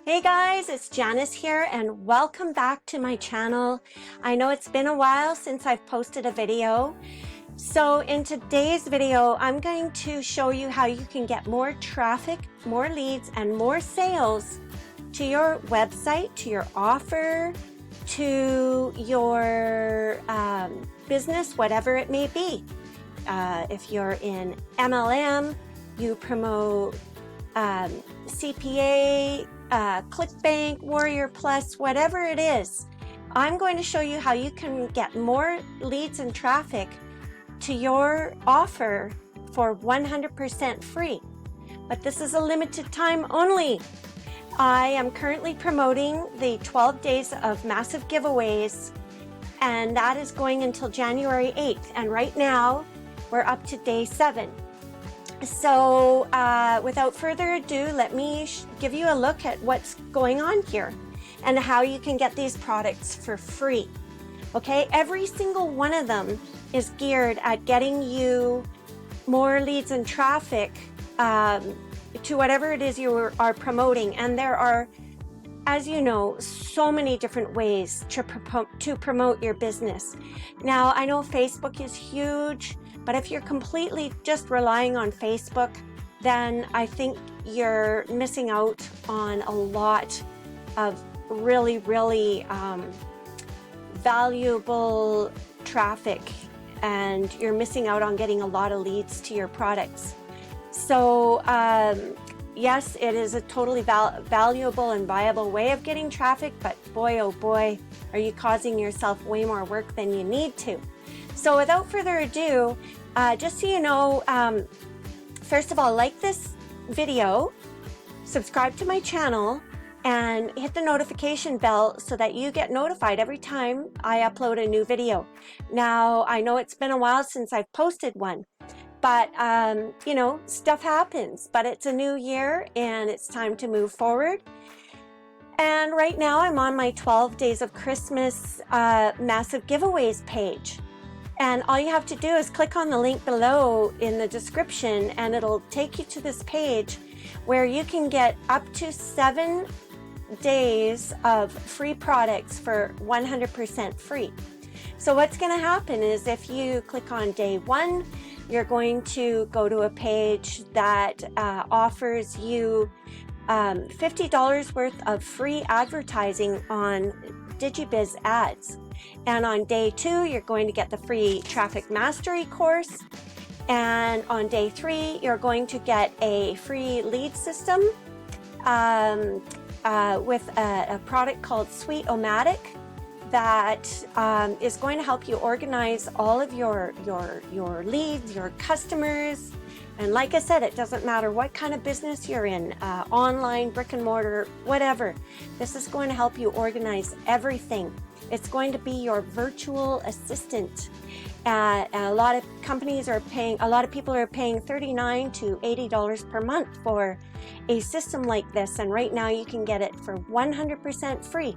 Hey guys, it's Janice here and welcome back to my channel. I know it's been a while since I've posted a video. So in today's video, I'm going to show you how you can get more traffic, more leads, and more sales to your website, to your offer, to your business, whatever it may be. If you're in MLM, you promote CPA, ClickBank, Warrior Plus, whatever it is. I'm going to show you how you can get more leads and traffic to your offer for 100% free. But this is a limited time only. I am currently promoting the 12 days of massive giveaways, and that is going until January 8th. And right now, we're up to day 7. So without further ado, let me give you a look at what's going on here and how you can get these products for free. Okay, every single one of them is geared at getting you more leads and traffic to whatever it is you are promoting. And there are, as you know, so many different ways to promote your business. Now, I know Facebook is huge, but if you're completely just relying on Facebook, then I think you're missing out on a lot of really valuable traffic, and you're missing out on getting a lot of leads to your products. So yes, it is a totally valuable and viable way of getting traffic, but boy, oh boy, are you causing yourself way more work than you need to. So without further ado, just so you know, first of all, like this video, subscribe to my channel, and hit the notification bell so that you get notified every time I upload a new video. Now, I know it's been a while since I've posted one, but you know, stuff happens, but it's a new year and it's time to move forward. And right now I'm on my 12 days of Christmas massive giveaways page. And all you have to do is click on the link below in the description, and it'll take you to this page where you can get up to 7 days of free products for 100% free. So what's going to happen is if you click on day 1, you're going to go to a page that offers you $50 worth of free advertising on DigiBiz ads. And on day 2, you're going to get the free traffic mastery course. And on day 3, you're going to get a free lead system with a product called Nomad that is going to help you organize all of your leads, your customers. And like I said, it doesn't matter what kind of business you're in, online, brick and mortar, whatever. This is going to help you organize everything. It's going to be your virtual assistant. A lot of companies are paying, a lot of people are paying $39 to $80 per month for a system like this. And right now you can get it for 100% free.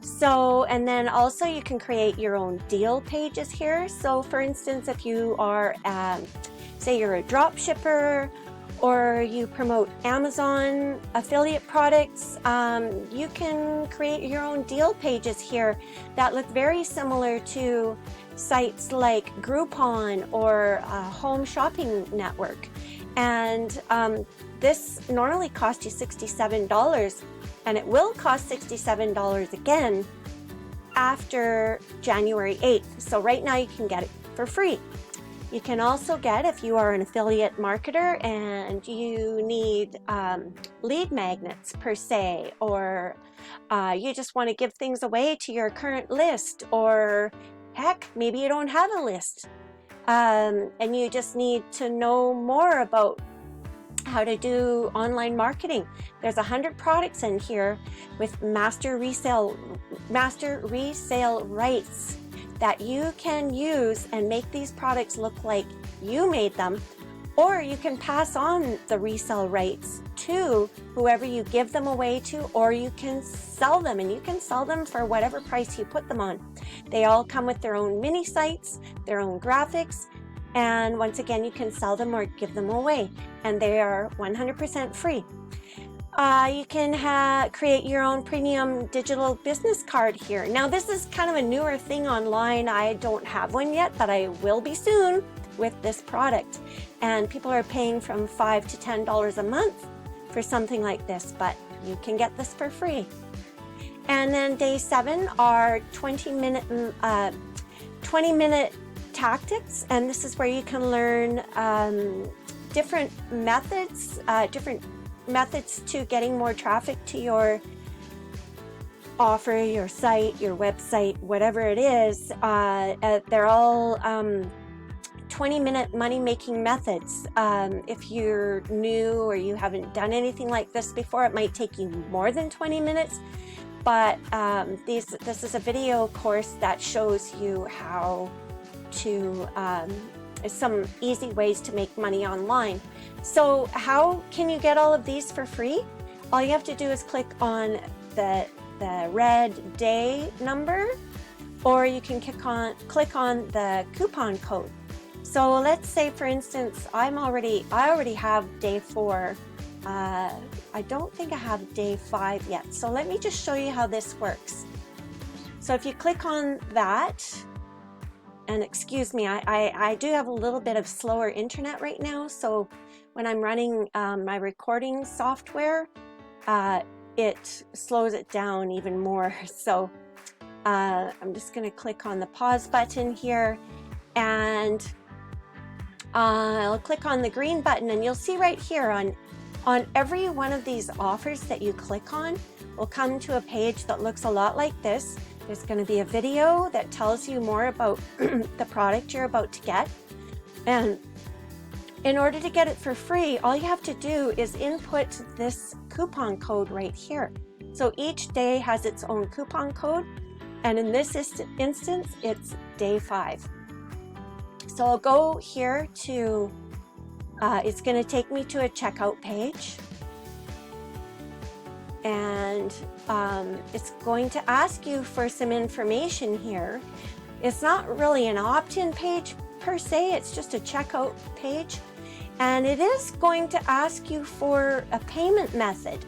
So, and then also you can create your own deal pages here. So for instance, if you are, say you're a drop shipper, or you promote Amazon affiliate products, you can create your own deal pages here that look very similar to sites like Groupon or Home Shopping Network. And this normally costs you $67, and it will cost $67 again after January 8th. So right now you can get it for free. You can also get, if you are an affiliate marketer and you need lead magnets per se, or you just want to give things away to your current list, or heck, maybe you don't have a list and you just need to know more about how to do online marketing. There's 100 products in here with master resale rights that you can use and make these products look like you made them, or you can pass on the resale rights to whoever you give them away to, or you can sell them, and you can sell them for whatever price you put them on. They all come with their own mini sites, their own graphics, and once again you can sell them or give them away, and they are 100% free. You can create your own premium digital business card here. Now this is kind of a newer thing online. I don't have one yet, but I will be soon with this product. And people are paying from $5 to $10 a month for something like this, but you can get this for free. And then day 7 are 20-minute tactics, and this is where you can learn different methods to getting more traffic to your offer, your site, your website, whatever it is. They're all 20-minute money-making methods. If you're new or you haven't done anything like this before, it might take you more than 20 minutes. But this is a video course that shows you how to some easy ways to make money online. So how can you get all of these for free? All you have to do is click on the red day number, or you can click on the coupon code. So let's say, for instance, I already have day 4. I don't think I have day 5 yet. So let me just show you how this works. So if you click on that, and excuse me, I do have a little bit of slower internet right now, so when I'm running my recording software, it slows it down even more. So I'm just going to click on the pause button here, and I'll click on the green button, and you'll see right here on every one of these offers that you click on will come to a page that looks a lot like this. There's going to be a video that tells you more about the product you're about to get. And in order to get it for free, all you have to do is input this coupon code right here. So each day has its own coupon code. And in this instance, it's day 5. So I'll go here to, it's going to take me to a checkout page. And it's going to ask you for some information here. It's not really an opt-in page per se, it's just a checkout page. And it is going to ask you for a payment method.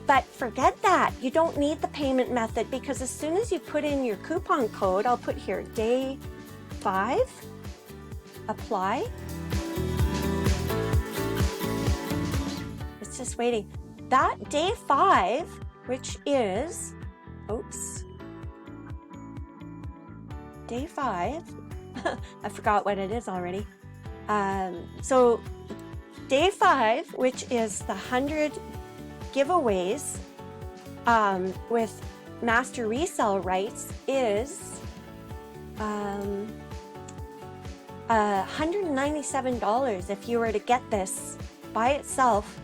But forget that, you don't need the payment method, because as soon as you put in your coupon code, I'll put here day 5, apply. It's just waiting. That day 5, which is, oops, day 5, I forgot what it is already. So day 5, which is the 100 giveaways with master resale rights, is $197 if you were to get this by itself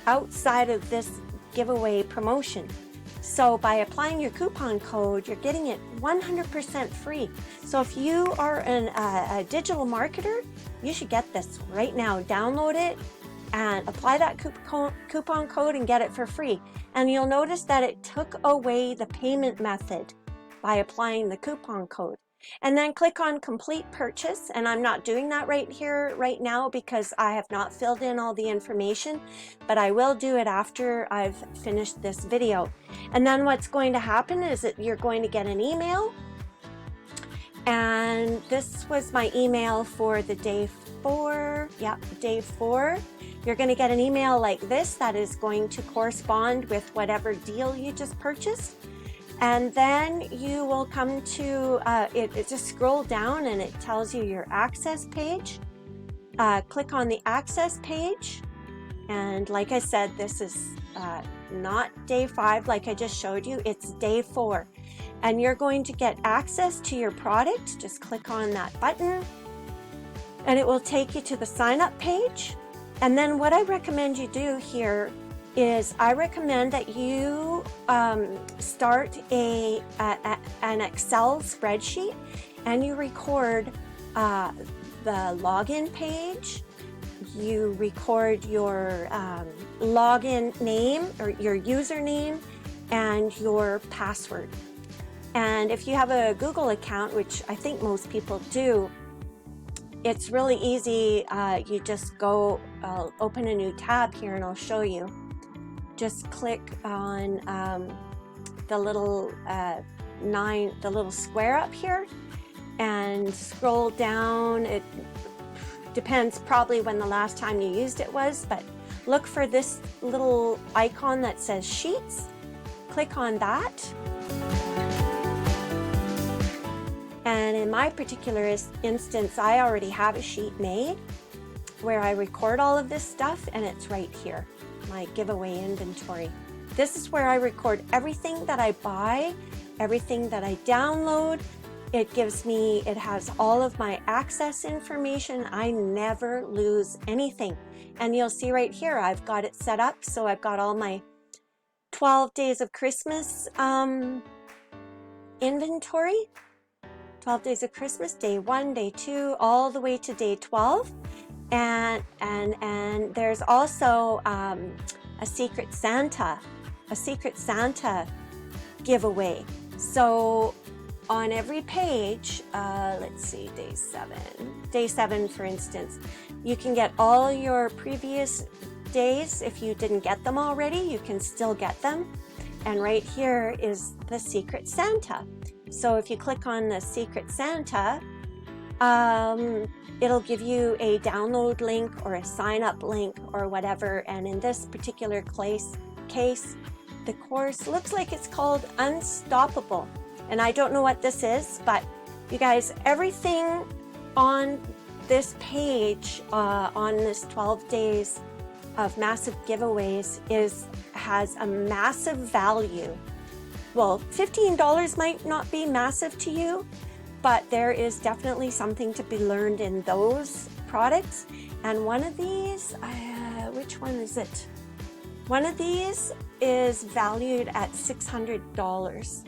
outside of this giveaway promotion. So by applying your coupon code, you're getting it 100% free. So if you are a digital marketer, you should get this right now. Download it and apply that coupon code and get it for free. And you'll notice that it took away the payment method by applying the coupon code. And then click on complete purchase, and I'm not doing that right now because I have not filled in all the information, but I will do it after I've finished this video. And then what's going to happen is that you're going to get an email, and this was my email for the day 4. Yeah, day 4. You're going to get an email like this that is going to correspond with whatever deal you just purchased. And then you will come to, it just scroll down and it tells you your access page. Click on the access page. And like I said, this is not day 5 like I just showed you, it's day 4. And you're going to get access to your product. Just click on that button and it will take you to the sign up page. And then what I recommend you do here is I recommend that you start an Excel spreadsheet and you record the login page, you record your login name or your username and your password. And if you have a Google account, which I think most people do, it's really easy. You just go, I'll open a new tab here and I'll show you. just click on the little the little square up here and scroll down. It depends probably when the last time you used it was, but look for this little icon that says Sheets. Click on that. And in my particular instance, I already have a sheet made where I record all of this stuff, and it's right here, my giveaway inventory. This is where I record everything that I buy, everything that I download. It has all of my access information. I never lose anything. And you'll see right here, I've got it set up. So I've got all my 12 days of Christmas inventory. 12 days of Christmas, day 1, day 2, all the way to day 12. And there's also a Secret Santa giveaway. So on every page, let's see, day 7 for instance, you can get all your previous days. If you didn't get them already, you can still get them. And right here is the Secret Santa. So if you click on the Secret Santa, it'll give you a download link or a sign up link or whatever. And in this particular case, the course looks like it's called Unstoppable. And I don't know what this is, but you guys, everything on this page, on this 12 days of massive giveaways has a massive value. Well, $15 might not be massive to you, but there is definitely something to be learned in those products. And one of these, which one is it? One of these is valued at $600.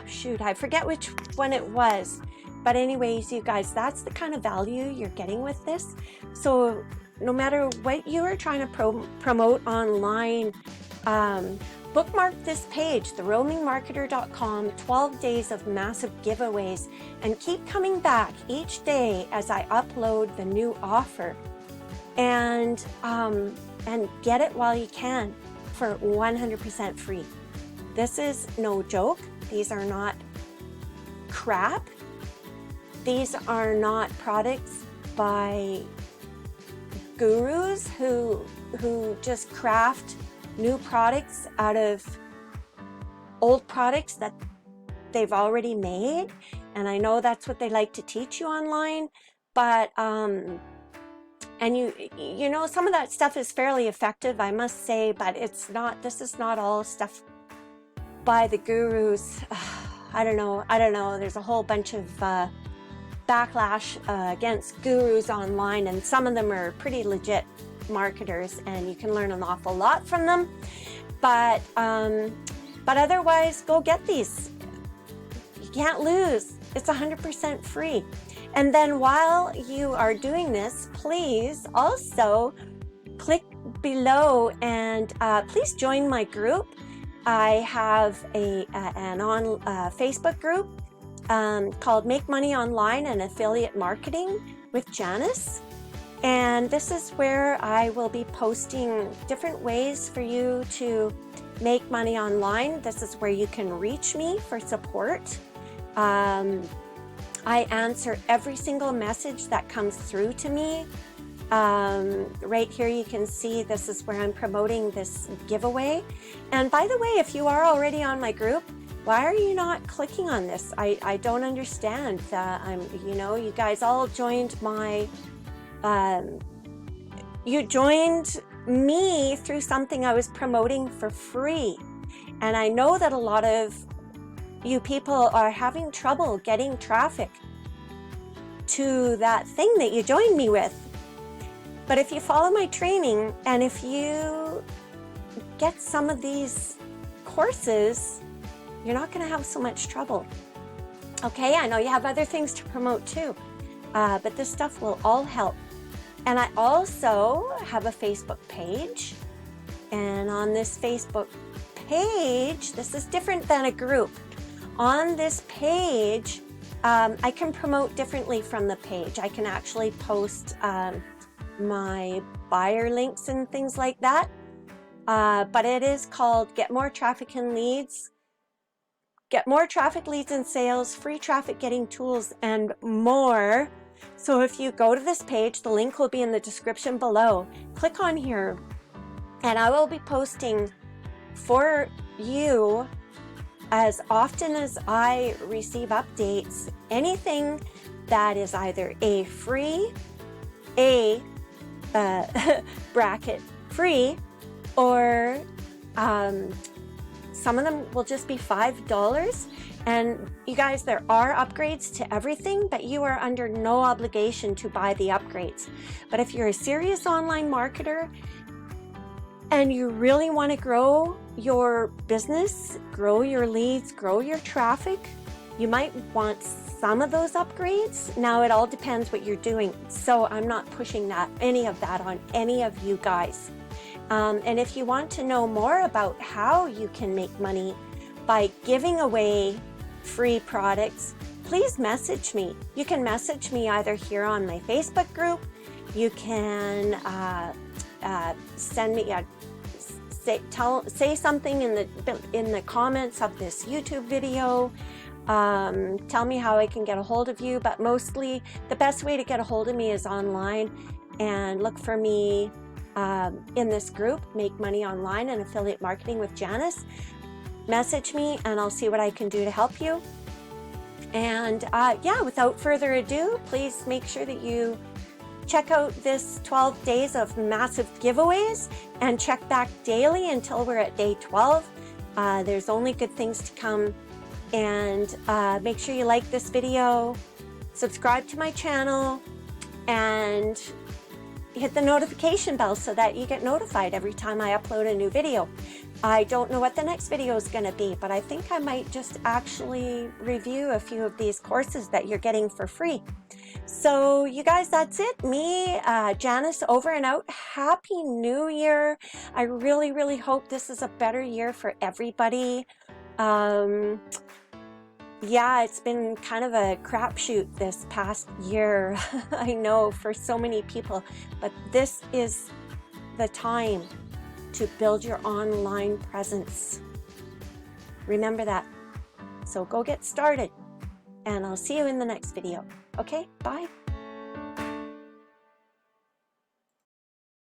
Shoot, I forget which one it was. But anyways, you guys, that's the kind of value you're getting with this. So no matter what you are trying to promote online, bookmark this page, theroamingmarketer.com, 12 days of massive giveaways, and keep coming back each day as I upload the new offer. And get it while you can for 100% free. This is no joke. These are not crap. These are not products by gurus who just craft new products out of old products that they've already made. And I know that's what they like to teach you online, but and you know, some of that stuff is fairly effective, I must say, but this is not all stuff by the gurus. I don't know. There's a whole bunch of backlash against gurus online, and some of them are pretty legit marketers, and you can learn an awful lot from them. But otherwise, go get these. You can't lose. It's 100% free. And then while you are doing this, please also click below and please join my group. I have an Facebook group called Make Money Online and Affiliate Marketing with Janice. And this is where I will be posting different ways for you to make money online. This is where you can reach me for support. I answer every single message that comes through to me. Right here you can see this is where I'm promoting this giveaway. And by the way, if you are already on my group, why are you not clicking on this? I don't understand. You guys all joined my you joined me through something I was promoting for free. And I know that a lot of you people are having trouble getting traffic to that thing that you joined me with. But if you follow my training and if you get some of these courses, you're not going to have so much trouble. Okay, I know you have other things to promote too, but this stuff will all help. And I also have a Facebook page. And on this Facebook page, this is different than a group. On this page, I can promote differently from the page. I can actually post my buyer links and things like that. But it is called Get More Traffic and Leads. Get more traffic, leads, and sales, free traffic getting tools, and more. So if you go to this page, the link will be in the description below. Click on here, and I will be posting for you as often as I receive updates, anything that is either a free, bracket free, or some of them will just be $5. And you guys, there are upgrades to everything, but you are under no obligation to buy the upgrades. But if you're a serious online marketer and you really want to grow your business, grow your leads, grow your traffic, you might want some of those upgrades. Now it all depends what you're doing. So I'm not pushing any of that on any of you guys. And if you want to know more about how you can make money by giving away free products, please message me. You can message me either here on my Facebook group. You can send me say something in the comments of this YouTube video. Tell me how I can get a hold of you, but mostly the best way to get a hold of me is online, and look for me in this group, Make Money Online and Affiliate Marketing with Janice. Message me and I'll see what I can do to help you. And yeah, without further ado, please make sure that you check out this 12 days of massive giveaways and check back daily until we're at day 12. There's only good things to come. And make sure you like this video, subscribe to my channel, and hit the notification bell so that you get notified every time I upload a new video. I don't know what the next video is going to be, but I think I might just actually review a few of these courses that you're getting for free. So you guys, that's it. Me, Janice, over and out. Happy New Year. I really, really hope this is a better year for everybody. Yeah, it's been kind of a crapshoot this past year. I know, for so many people, but this is the time to build your online presence. Remember that. So go get started, and I'll see you in the next video. Okay, bye.